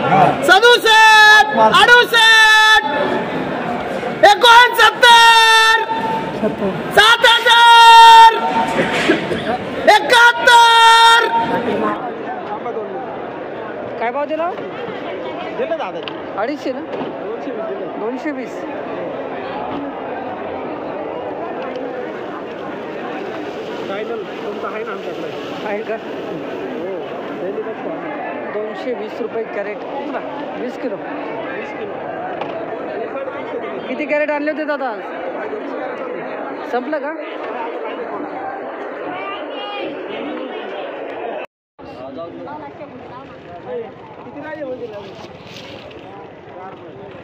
67 68 69 7000 71 काय भाव दिला? दिलं दादा 250 ना, 220. फायनल तुमचा आहे ना आमच्याकडे? आहे का? 220 रुपये कॅरेट. 20 किलो. किती कॅरेट आणले होते दादा? संपलं का?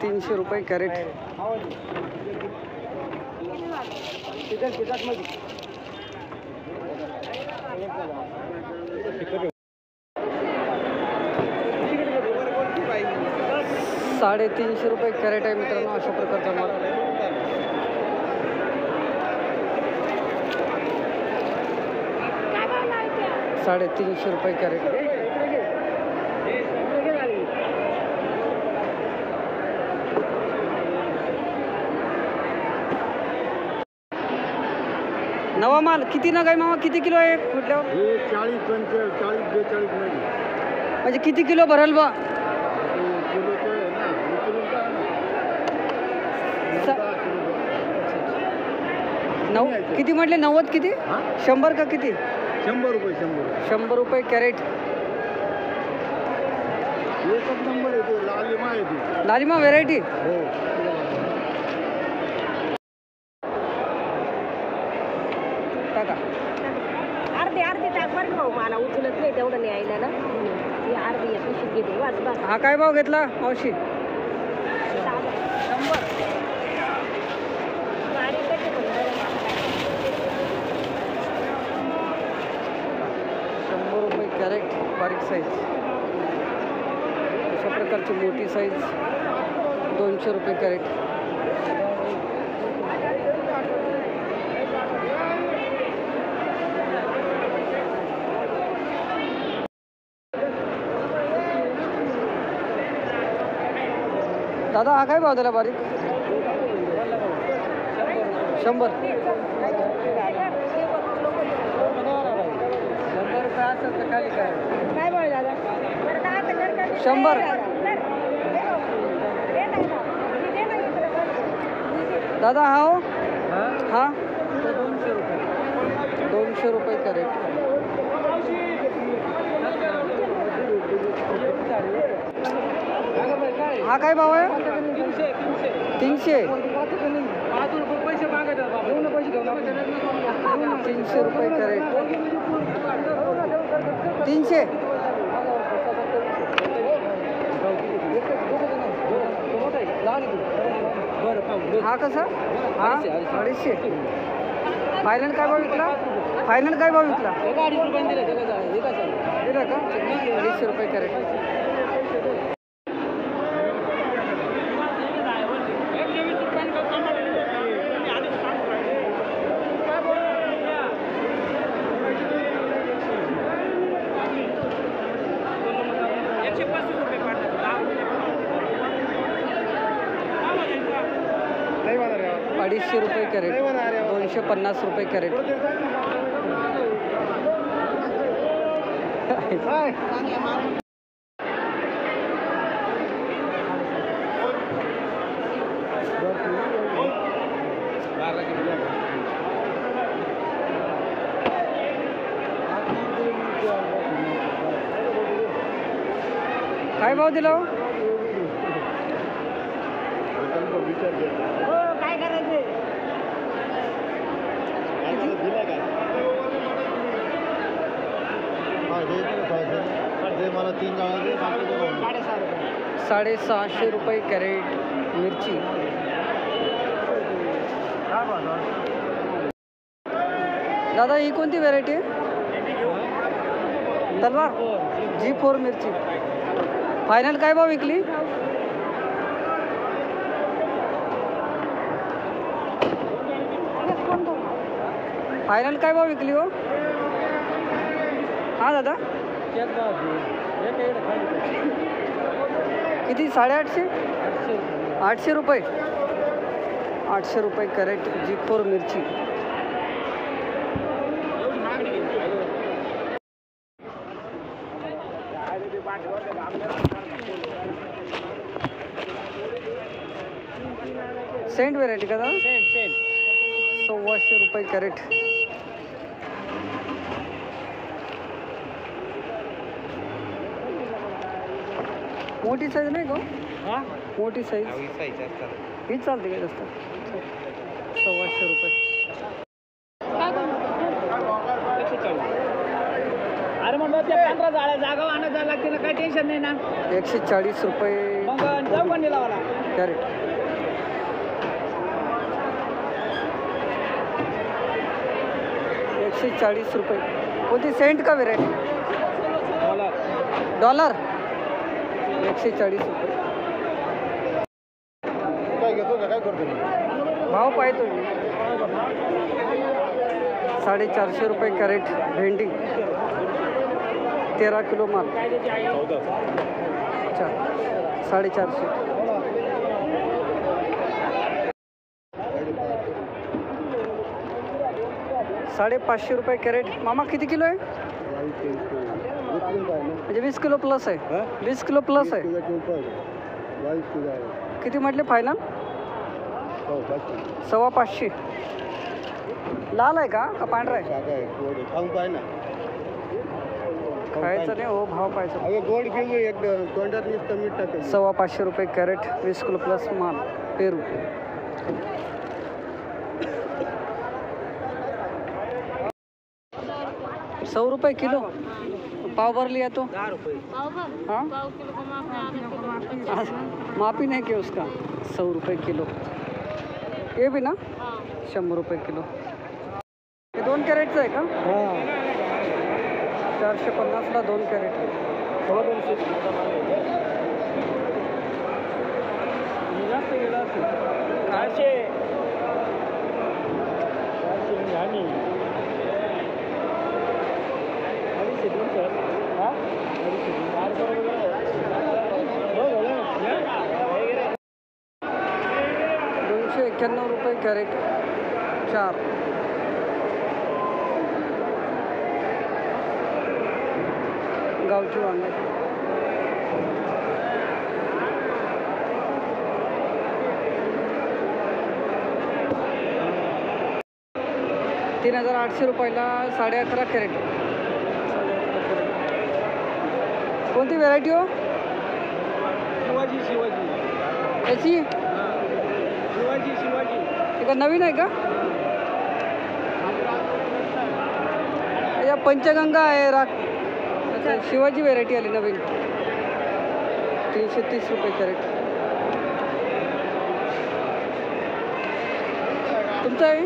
₹300 कॅरेट. 350 रुपये कॅरेट आहे मित्रांनो. अशा प्रकारचा माल. 350 रुपये कॅरेट. नवा माल किती नग आहे मामा? किती किलो आहे कुठल्यावर? 40 45 40 42 म्हणजे किती किलो भरल बा? किती म्हटले? 90 किती? 100 का किती? 100 रुपये. 100 रुपये कॅरेट. एकच नंबर आहे तो. लालिमा आहे ती. लालिमा व्हेरायटी. हो. टाका. अर्धी टाक बरं भाऊ. मला उचलत नाही तेवढं नाही यायला ना. ही अर्धी पिशवी घेते. वाच बस. हा काय भाव घेतला मावशी? 100. ₹100 कॅरेट. बारीक साईज. अशा प्रकारची मोठी साईज 200 रुपये कॅरेट. दादा हा काय भाव दिला बारीक? 100. 100. दादा हा हो? हा 200 रुपये कॅरेट. हा काय भाव आहे? 300. 300 रुपये कॅरेट. 300. हा कसा? हा 250. फायनल काय भाव विकला? फायनल काय भाव विकला? दिला का? 250 रुपये कॅरेट. ₹250 कॅरेट. 250 रुपये कॅरेट. काय भाव दिला? काय करायचं? मला 3 ₹650 रुपये कॅरेट. मिरची. दादा ही कोणती व्हेरायटी आहे? तलवार. G4 मिरची. फायनल काय भाव विकली? फायनल काय भाव विकली हो? हा दादा किती 850? 800 रुपये. 800 रुपये कॅरेट G4 मिरची. सेंट व्हेरायटी का दादा? 1,600 रुपये कॅरेट. मोठी साईज नाही का? मोठी साईज ही चालते का जास्त? 1,600 रुपये. अरे म्हणलं त्या 15 जाळ्या जागा आणत जायला लागते ना, काही टेन्शन नाही ना. 140 रुपये मग जाऊ पण लावाला कॅरेट. ₹140. कोणती सेंट का व्हेरायटी? डॉलर. 140 रुपये. काय घेतो का काय करतो मी? भाव पाहतो मी. 450 रुपये कॅरेट भेंडी. 13 किलो माल. अच्छा 450. 550 रुपये कॅरेट. मामा किती किलो आहे? म्हणजे 20 किलो प्लस आहे. 20 किलो प्लस आहे. किती म्हटले फायनल? 550. लाल आहे का पांढरा आहे? खायचं नाही हो, भाव पाहायचा. गोड घेऊ एकदम तोंडात नुसतं मीठ टाकेल. 550 रुपये कॅरेट 20 किलो प्लस माल. पेरू. ₹100 किलो. पाव भर लिया तो 10 रुपये. हाँ मापी नहीं क्या उसका? 100 रुपये किलो. ये भी ना 100 रुपये किलो. हे 2 कॅरेटचं आहे का? 450ला 2 कॅरेट. जास्त गेला असेल. 400. ₹291 कॅरेट 4. गावठी वांगे. ₹3,800 11.5 कॅरेट. कोणती व्हेरायटी हो? शिवाजी. याची शिवाजी. हे का नवीन आहे का? या पंचगंगा आहे अच्छा शिवाजी व्हेरायटी आली नवीन. 330 रुपये कॅरेट. तुमचं आहे?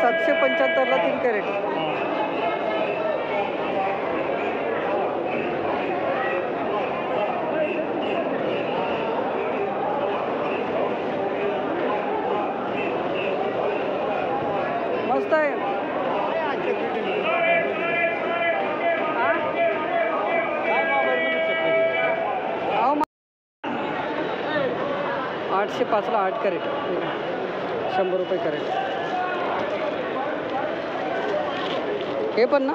$775ला 3 कॅरेट. मस्त आहे. 805ला 8 कॅरेट. 100 रुपये कॅरेट. हे पण ना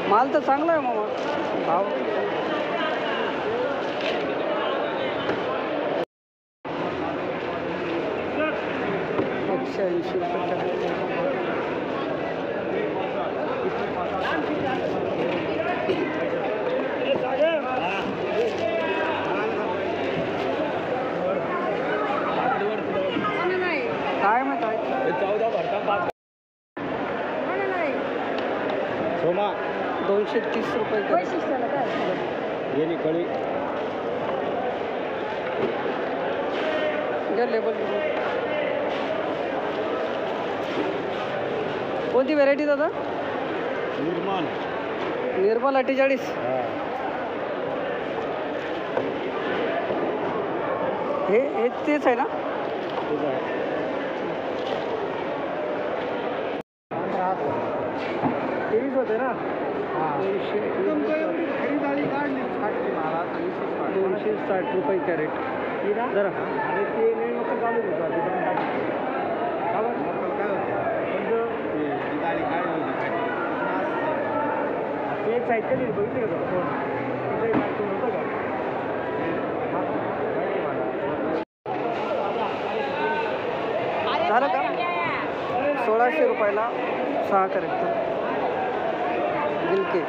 माल तर चांगला आहे मामा. भाव 180 रुपये कॅरेट. काय माहित आहे? 14 भरता 5. सोमा 230 रुपये कॅरेट. गेली कळी. घ्या लेबल. कोणती व्हेरायटी दादा? निर्मल 48. हे तेच आहे ना? तेवीस होते ना. 260 रुपये कॅरेट. जरा अरे ते नाही नको चालू होतं आधी पण टाक. ते एक साईड कधी बघितलं का होतं का? झालं का? 1600 रुपयाला 6 कॅरेट गिलके.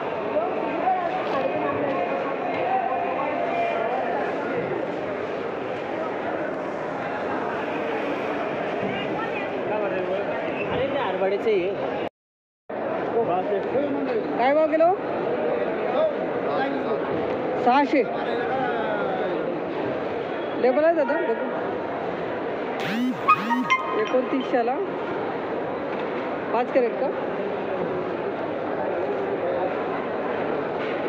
काय भाव किलो? 600. लेबल आहे दादा बघू. 2900ला 5 कॅरेट का?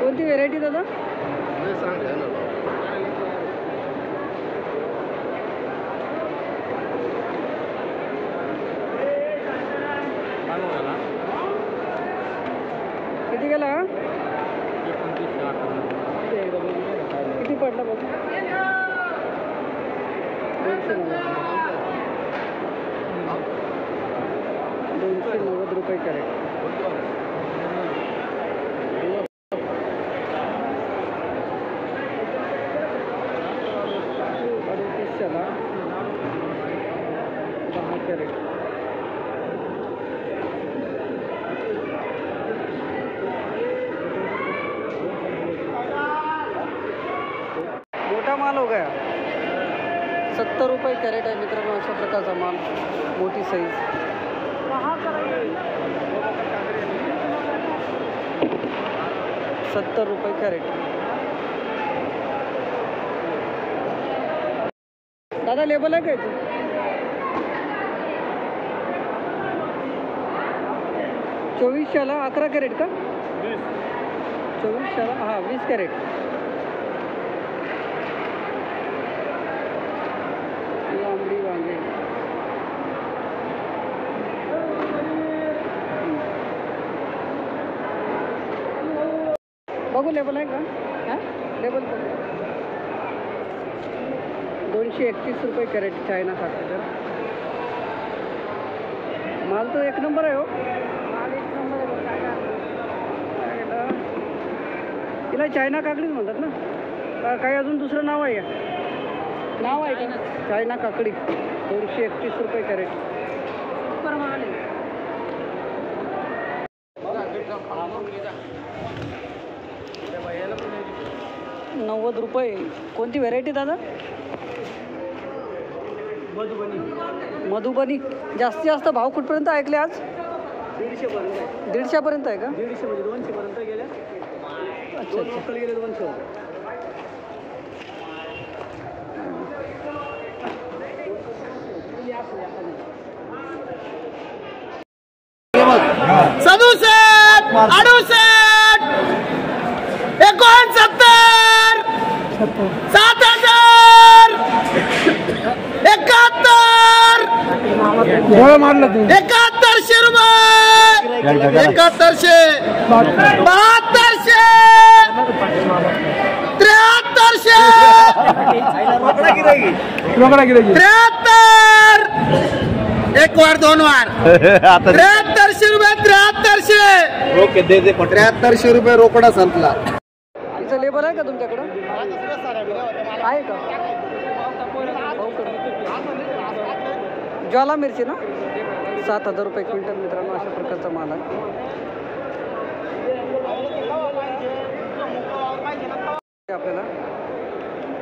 कोणती व्हेरायटी दादा? किती गेला? किती पडला बघ? 290 रुपये कॅरेट. चला 10 कॅरेट. मोठा माल हो गया. 70 रुपये कॅरेट आहे मित्रांनो. अशा प्रकारचा माल, मोठी साईज. 70 रुपये कॅरेट. दादा लेबल आहे काय तू? 2400ला 11 कॅरेट का? 2400ला 20 कॅरेट. लांबडी वांगे. बघू लेबल आहे का? हां लेबल बघू. 231 रुपये कॅरेट चायना काकडी. माल तो एक नंबर आहे हो. माल एक नंबर आहे. तिला चायना काकडीच म्हणतात ना? काही अजून दुसरं नाव आहे का? नाव आहे का? चायना काकडी. 231 रुपये कॅरेट. सुपर माल आहे. 90 रुपये. कोणती व्हेरायटी दादा? मधुबनी. जास्तीत जास्त भाव कुठपर्यंत ऐकले आज? 150 पर्यंत आहे का? 150 म्हणजे 200 पर्यंत गेल्या. अच्छा लोकल गेले 200. सदुसष्ट 68 69 7000 71 मारलं तू. 7100 रुपये. 7100 7200 7300 रोकडा गिराईक. 73 एक वार 2 वार 7300 रुपये. 7300 ओके दे 7300 रुपये रोकडा संपला. तिचं लेबल आहे का तुमच्याकडं? आहे का? ज्वाला मिरची ना? 7000 रुपये क्विंटल मित्रांनो. अशा प्रकारचा माल आहे आपल्याला.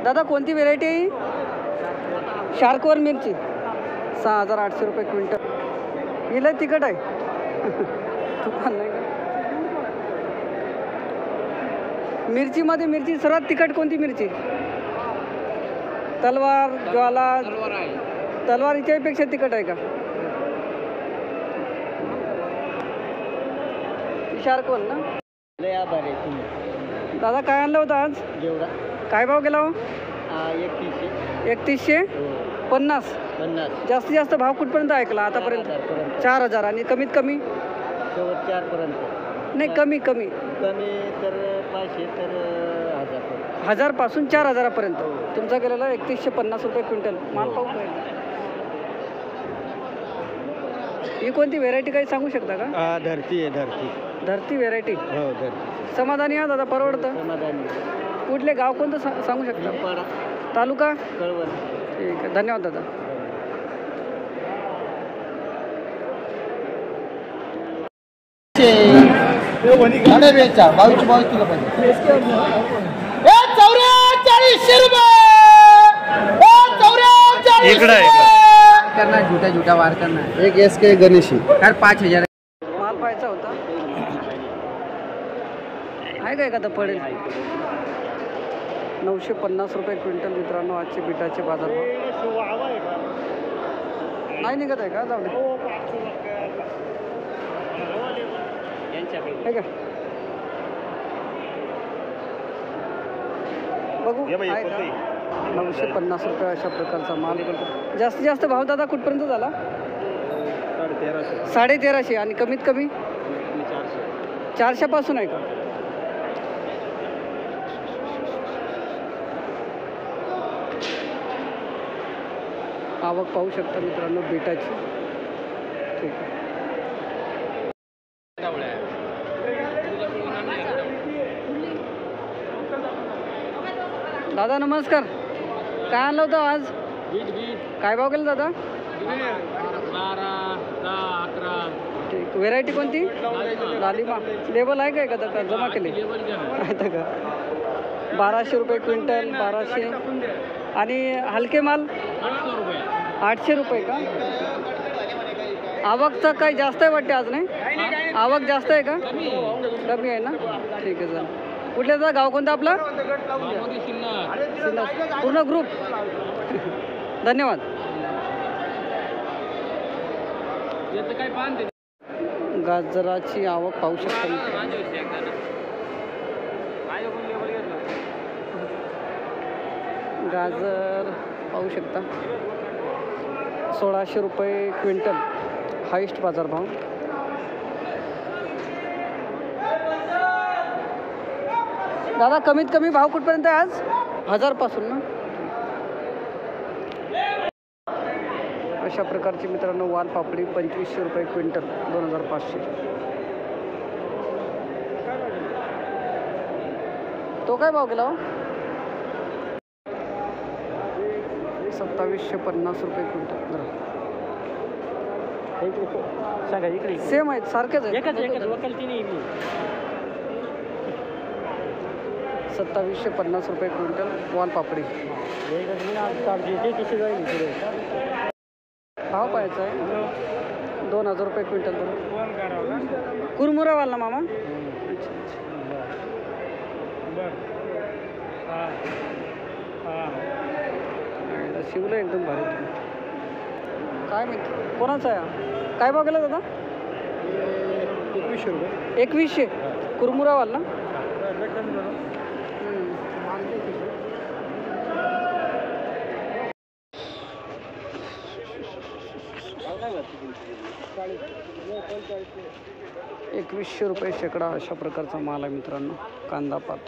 दादा कोणती व्हेरायटी आहे? शार्कवर मिरची 6800 रुपये क्विंटल. हिला तिखट आहे. तुफान नाही का? मिरचीमध्ये मिरची सर्वात तिखट कोणती मिरची? तलवार, ज्वाला. तलवार हिच्यापेक्षा तिखट आहे का? शार्कवर ना? दादा काय आणलं होतं आज? काय भाव गेला हो? 3150. 50. जास्तीत जास्त भाव कुठपर्यंत ऐकला आतापर्यंत? 4000. आणि कमीत कमी शेवट 4पर्यंत. नाही कमी कमी कमी तर 500 तर 1000. 1000 पासून 4000पर्यंत तुमचा गेलेला 3150 रुपये क्विंटल माल पाहू पाहिजे. ही कोणती व्हेरायटी काही सांगू शकता का? धरती आहे धरती. धरती व्हेरायटी. हो धरती. समाधानी आहे दादा, परवडतं. समाधानी. कुठले गाव कोणतं सांगू शकता? पाडा तालुका कळवण. ठीक आहे, धन्यवाद दादा. करना झूठा झूठा वार करना. एक SK गणेशी यार 5000 माल पाहायचा होता. आहे का एखादा पडेल? 950 रुपये क्विंटल मित्रांनो आजचे बिटाचे बाजार. नाही निघत आहे का? जाऊ दे. आहे का? बघू आहे का? 950 रुपये अशा प्रकारचा माल. जास्तीत जास्त भाव दादा कुठपर्यंत झाला? 1350. आणि कमीत कमी 400 पासून आहे का? आवक पाहू शकता मित्रांनो बिटाची. ठीक आहे दादा, नमस्कार. काय आणलं होतं आज? काय भाव केलं दादा? 12, 10, 11. ठीक. व्हेरायटी कोणती? लालिमा. लेबल आहे का एखादा का जमा केले? आहे का? 1200 रुपये क्विंटल. 1200. आणि हलके माल 800 रुपये का? आवकचं काही जास्त आहे वाटते आज? नाही आवक जास्त आहे का? कमी आहे ना? ठीक आहे सर. कुठल्याचा गाव कोणतं आपलं? पूर्ण ग्रुप. धन्यवाद. गाजराची आवक पाहू शकता. गाजर पाहू शकता 1600 रुपये क्विंटल हायेस्ट बाजारभाव. दादा कमीत कमी भाव कुठपर्यंत आहे आज? 1000 पासून ना? अशा प्रकारची मित्रांनो वालपापडी 2500 रुपये क्विंटल. 2500. तो काय भाव गेला? 2750 रुपये क्विंटल. सेम आहेत, सारखेच आहेत. 2750 रुपये क्विंटल वालपापडी. भाव पाहायचा आहे 2000 रुपये क्विंटल. कुरमुरावाल ना मामा? शिवलं एकदम भारी. काय माहिती कोणाचा आहे? काय भाव गेला दादा? 2100 रुपये. 2100 कुरमुरावाल ना? ₹2100 शेकडा अशा प्रकारचा माल आहे मित्रांनो. कांदा पात.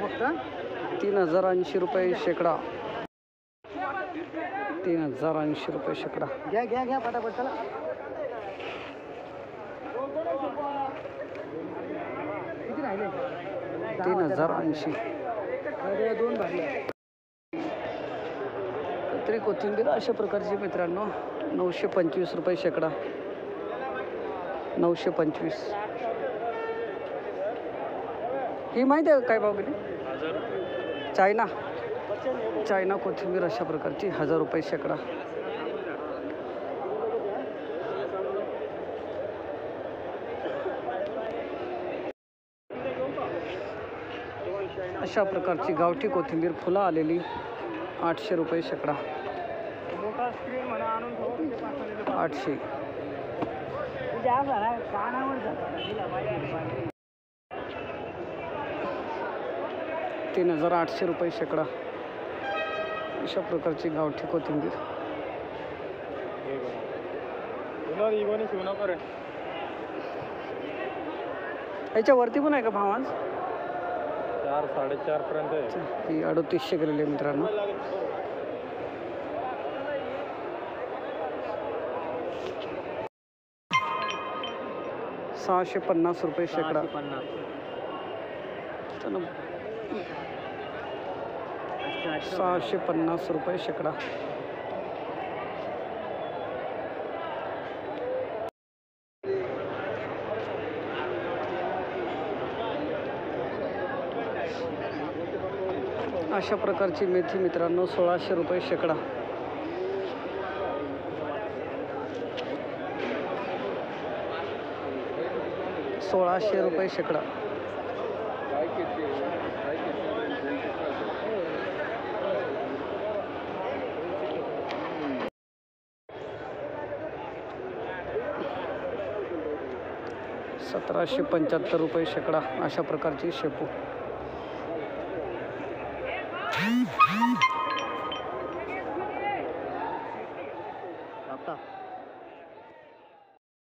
फक्त 3080 रुपये शेकडा. 3080 रुपये शेकडा. घ्या पटापट चला. 3080. कत्री कोथिंबीर अशा प्रकारची मित्रांनो 925 रुपये शेकडा. 925. ही माहिती आहे काय भाव गेली? चायना कोथिंबीर अशा प्रकारची 1000 रुपये शेकडा. अशा प्रकारची गावठी कोथिंबीर फुलं आलेली 800 रुपये शेकडा. मोठा स्क्रीन म्हणा आणून ठेवू ते 800. कानावर जातं 3800 रुपये शेकडा. अशा प्रकारची गावठी कोथिंबीर. इगोनी शिव नको रे. याच्यावरती पण आहे का भाव आज? 4 4.5 पर्यंत आहे. ही 3800 गेलेली आहे मित्रांनो. ₹650 शेकडा. 650 रुपये शेकडा. अशा प्रकारची मेथी मित्रांनो 1600 रुपये शेकडा. 1600 रुपये शेकडा. ₹1775 रुपये शेकडा. अशा प्रकारची शेपू.